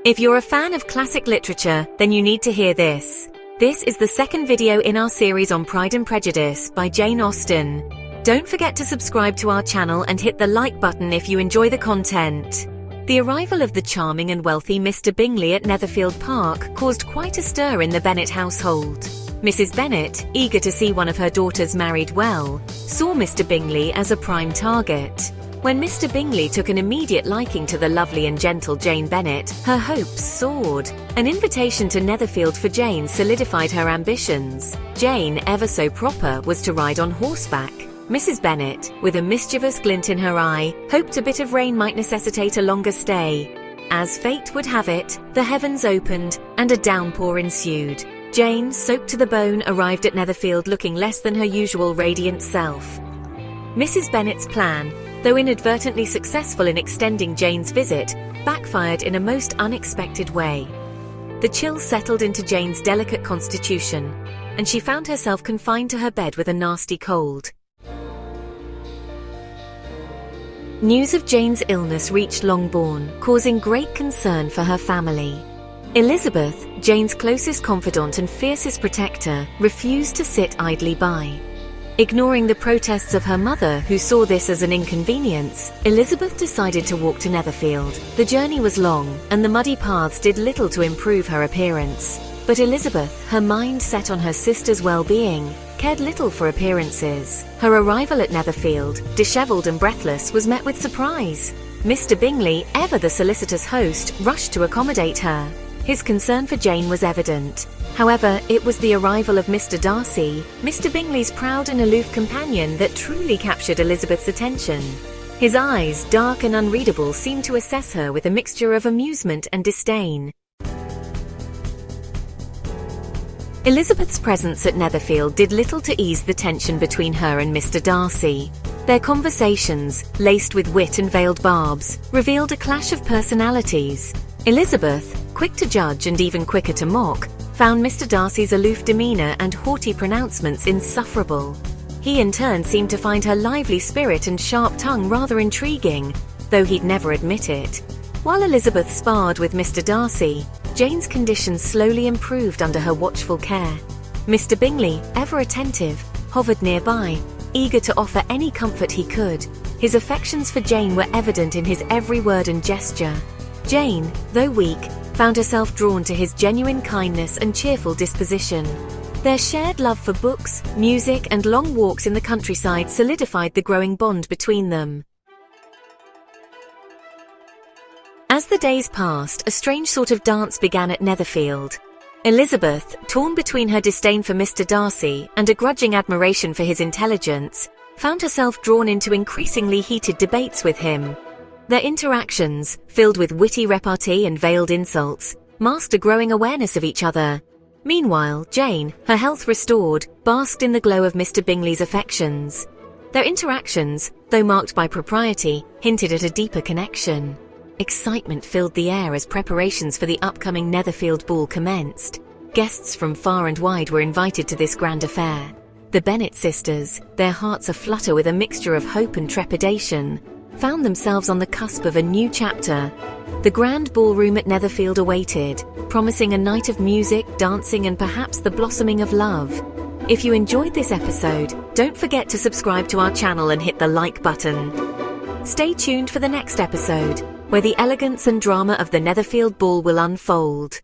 If you're a fan of classic literature, then you need to hear this. This is the second video in our series on Pride and Prejudice by Jane Austen. Don't forget to subscribe to our channel and hit the like button if you enjoy the content. The arrival of the charming and wealthy Mr. Bingley at Netherfield Park caused quite a stir in the Bennet household. Mrs. Bennet, eager to see one of her daughters married well, saw Mr. Bingley as a prime target. When Mr. Bingley took an immediate liking to the lovely and gentle Jane Bennet, her hopes soared. An invitation to Netherfield for Jane solidified her ambitions. Jane, ever so proper, was to ride on horseback. Mrs. Bennet, with a mischievous glint in her eye, hoped a bit of rain might necessitate a longer stay. As fate would have it, the heavens opened, and a downpour ensued. Jane, soaked to the bone, arrived at Netherfield looking less than her usual radiant self. Mrs. Bennet's plan, though inadvertently successful in extending Jane's visit, backfired in a most unexpected way. The chill settled into Jane's delicate constitution, and she found herself confined to her bed with a nasty cold. News of Jane's illness reached Longbourn, causing great concern for her family. Elizabeth, Jane's closest confidant and fiercest protector, refused to sit idly by. Ignoring the protests of her mother, who saw this as an inconvenience, Elizabeth decided to walk to Netherfield. The journey was long, and the muddy paths did little to improve her appearance. But Elizabeth, her mind set on her sister's well-being, cared little for appearances. Her arrival at Netherfield, dishevelled and breathless, was met with surprise. Mr. Bingley, ever the solicitous host, rushed to accommodate her. His concern for Jane was evident. However, it was the arrival of Mr. Darcy, Mr. Bingley's proud and aloof companion, that truly captured Elizabeth's attention. His eyes, dark and unreadable, seemed to assess her with a mixture of amusement and disdain. Elizabeth's presence at Netherfield did little to ease the tension between her and Mr. Darcy. Their conversations, laced with wit and veiled barbs, revealed a clash of personalities. Elizabeth, quick to judge and even quicker to mock, found Mr. Darcy's aloof demeanour and haughty pronouncements insufferable. He in turn seemed to find her lively spirit and sharp tongue rather intriguing, though he'd never admit it. While Elizabeth sparred with Mr. Darcy, Jane's condition slowly improved under her watchful care. Mr. Bingley, ever attentive, hovered nearby, eager to offer any comfort he could. His affections for Jane were evident in his every word and gesture. Jane, though weak, found herself drawn to his genuine kindness and cheerful disposition. Their shared love for books, music, and long walks in the countryside solidified the growing bond between them. As the days passed, a strange sort of dance began at Netherfield. Elizabeth, torn between her disdain for Mr. Darcy and a grudging admiration for his intelligence, found herself drawn into increasingly heated debates with him. Their interactions, filled with witty repartee and veiled insults, masked a growing awareness of each other. Meanwhile, Jane, her health restored, basked in the glow of Mr. Bingley's affections. Their interactions, though marked by propriety, hinted at a deeper connection. Excitement filled the air as preparations for the upcoming Netherfield ball commenced. Guests from far and wide were invited to this grand affair. The Bennet sisters, their hearts aflutter with a mixture of hope and trepidation, found themselves on the cusp of a new chapter. The grand ballroom at Netherfield awaited, promising a night of music, dancing, and perhaps the blossoming of love. If you enjoyed this episode, don't forget to subscribe to our channel and hit the like button. Stay tuned for the next episode, where the elegance and drama of the Netherfield ball will unfold.